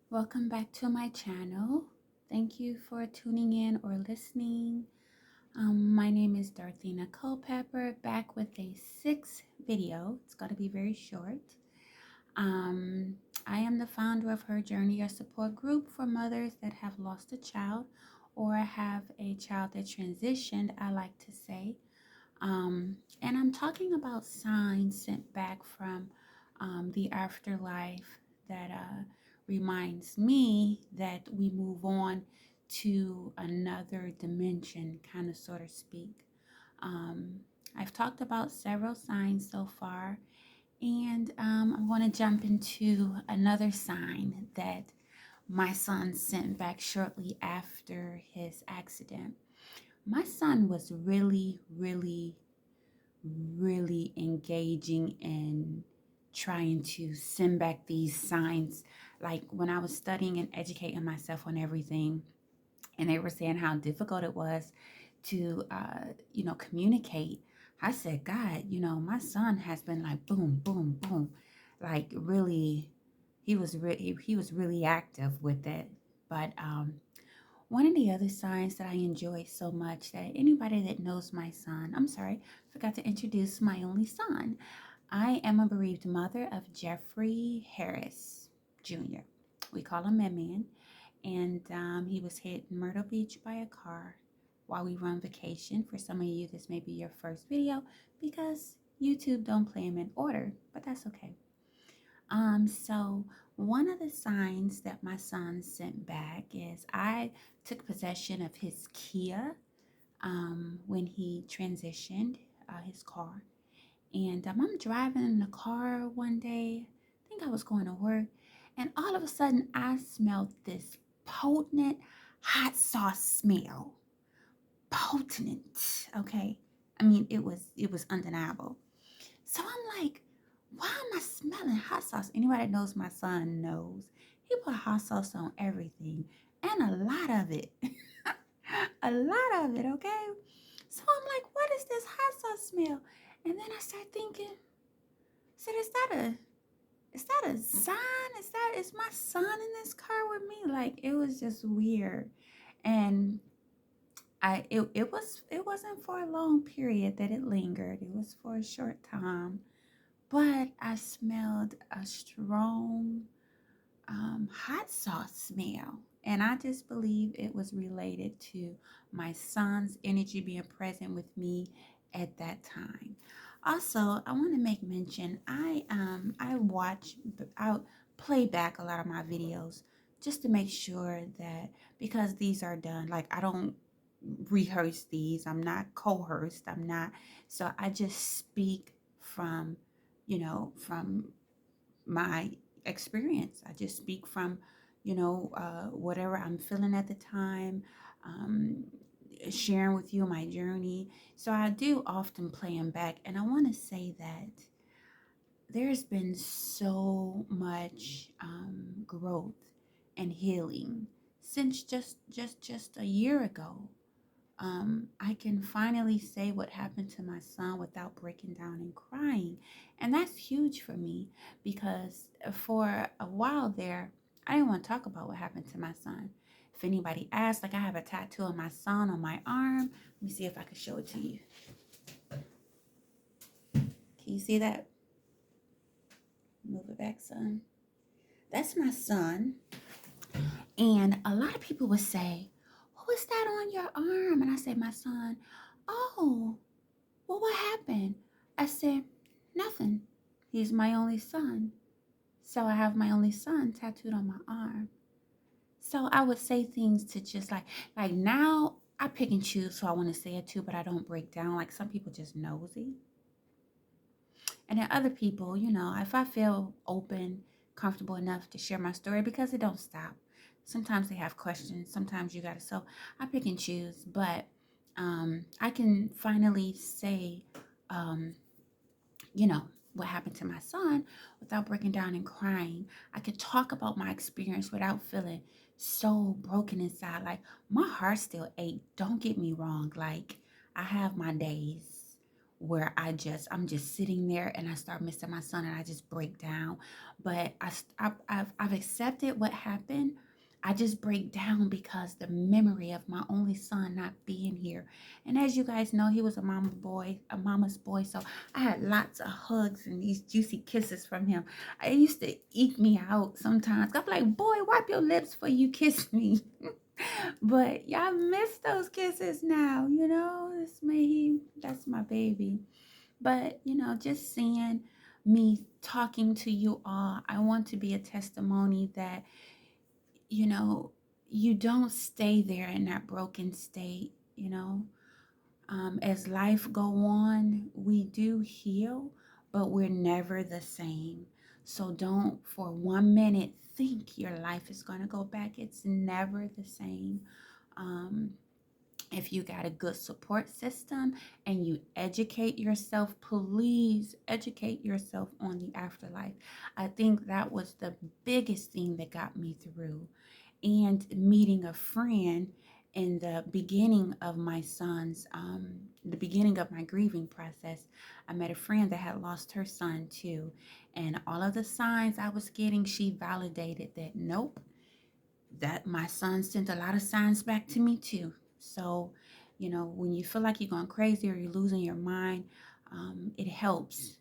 Welcome back to my channel. Thank you for tuning in or listening. My name is Darthena Culpepper, back with a sixth video. It's going to be very short. Um, I am the founder of Her Journey, a support group for mothers that have lost a child or have a child that transitioned, I like to say. And I'm talking about signs sent back from the afterlife that reminds me that we move on to another dimension, kind of, sort of speak. Um, I've talked about several signs so far, and I'm going to jump into another sign that my son sent back shortly after his accident. My son was really engaging in trying to send back these signs. Like when I was studying and educating myself on everything, and they were saying how difficult it was to, communicate. I said, God, my son has been like boom, boom, boom, like really. He was really active with it, but one of the other signs that I enjoy so much that anybody that knows my son, I'm sorry, forgot to introduce my only son. I am a bereaved mother of Jeffrey Harris Jr. We call him Man, and he was hit in Myrtle Beach by a car while we were on vacation. For some of you, this may be your first video because YouTube don't play him in order, but that's okay. So one of the signs that my son sent back is I took possession of his Kia when he transitioned his car. And I'm driving in the car one day. I think I was going to work. And all of a sudden, I smelled this potent hot sauce smell. Potent, okay? I mean, it was undeniable. So I'm like, why am I smelling hot sauce? Anybody that knows my son knows. He put hot sauce on everything and a lot of it. A lot of it, okay? So I'm like, what is this hot sauce smell? And then I start thinking, I said, is that a sign? Is my son in this car with me? Like it was just weird. And it wasn't for a long period that it lingered. It was for a short time. But I smelled a strong hot sauce smell. And I just believe it was related to my son's energy being present with me at that time. Also, I want to make mention I play back a lot of my videos just to make sure that, because these are done, like I don't rehearse these. I'm not coerced. I'm not. So I just speak from, from my experience. I just speak from, whatever I'm feeling at the time, um, sharing with you my journey. So I do often play them back. And I want to say that there's been so much growth and healing since just a year ago. I can finally say what happened to my son without breaking down and crying. And that's huge for me because for a while there, I didn't want to talk about what happened to my son. If anybody asks, like I have a tattoo of my son on my arm. Let me see if I can show it to you. Can you see that? Move it back, son. That's my son. And a lot of people would say, who is that on your arm? And I say, my son. Oh, well, what happened? I said, nothing. He's my only son. So I have my only son tattooed on my arm. So I would say things to just like now I pick and choose who I want to say it to, but I don't break down. Like some people just nosy. And then other people, if I feel open, comfortable enough to share my story, because it don't stop. Sometimes they have questions. Sometimes you gotta. So I pick and choose, but I can finally say, um, what happened to my son without breaking down and crying. I could talk about my experience without feeling so broken inside. Like my heart still ache. Don't get me wrong. Like I have my days where I'm just sitting there and I start missing my son and I just break down. But I've accepted what happened. I just break down because the memory of my only son not being here. And as you guys know, he was a mama's boy. So I had lots of hugs and these juicy kisses from him. I used to eke me out sometimes. I'm like, boy, wipe your lips before you kiss me. But y'all miss those kisses now, you know. That's my baby. But just seeing me talking to you all, I want to be a testimony that you know you don't stay there in that broken state. As life go on, we do heal, but we're never the same. So don't for 1 minute think your life is going to go back. It's never the same. um, if you got a good support system and you educate yourself, please educate yourself on the afterlife. I think that was the biggest thing that got me through. And meeting a friend in the beginning of the beginning of my grieving process, I met a friend that had lost her son too. And all of the signs I was getting, she validated that nope, that my son sent a lot of signs back to me too. So, when you feel like you're going crazy or you're losing your mind, it helps.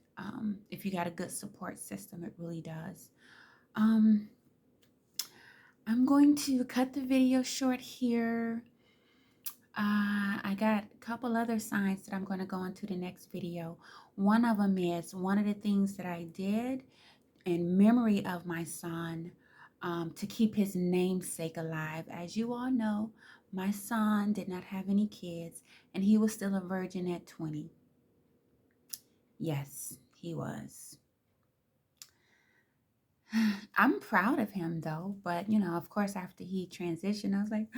If you got a good support system, it really does. Um, I'm going to cut the video short here. I got a couple other signs that I'm going to go into the next video. One of them is one of the things that I did in memory of my son, to keep his namesake alive. As you all know, my son did not have any kids and he was still a virgin at 20. Yes, he was. I'm proud of him though, but of course, after he transitioned, I was like,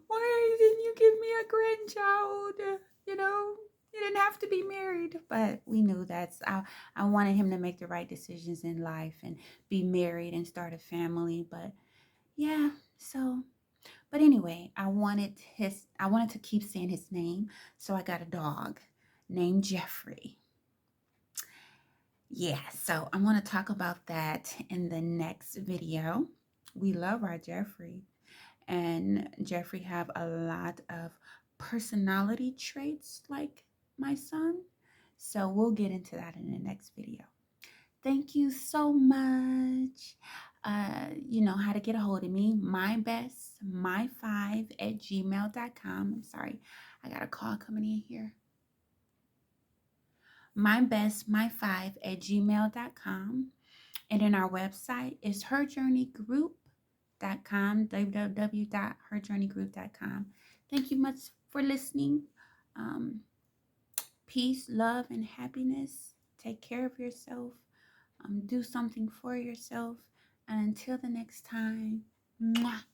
why didn't you give me a grandchild? You know, you didn't have to be married, but we knew I wanted him to make the right decisions in life and be married and start a family. But yeah, but anyway, I wanted to keep saying his name, so I got a dog named Jeffrey. Yeah, so I'm going to talk about that in the next video. We love our Jeffrey, and Jeffrey have a lot of personality traits like my son. So we'll get into that in the next video. Thank you so much. You know how to get a hold of me. mybestmy5@gmail.com. I'm sorry, I got a call coming in here. mybestmy5@gmail.com. And then our website is herjourneygroup.com, www.herjourneygroup.com. Thank you much for listening. Um, Peace, love, and happiness. Take care of yourself. Do something for yourself. And until the next time, mwah.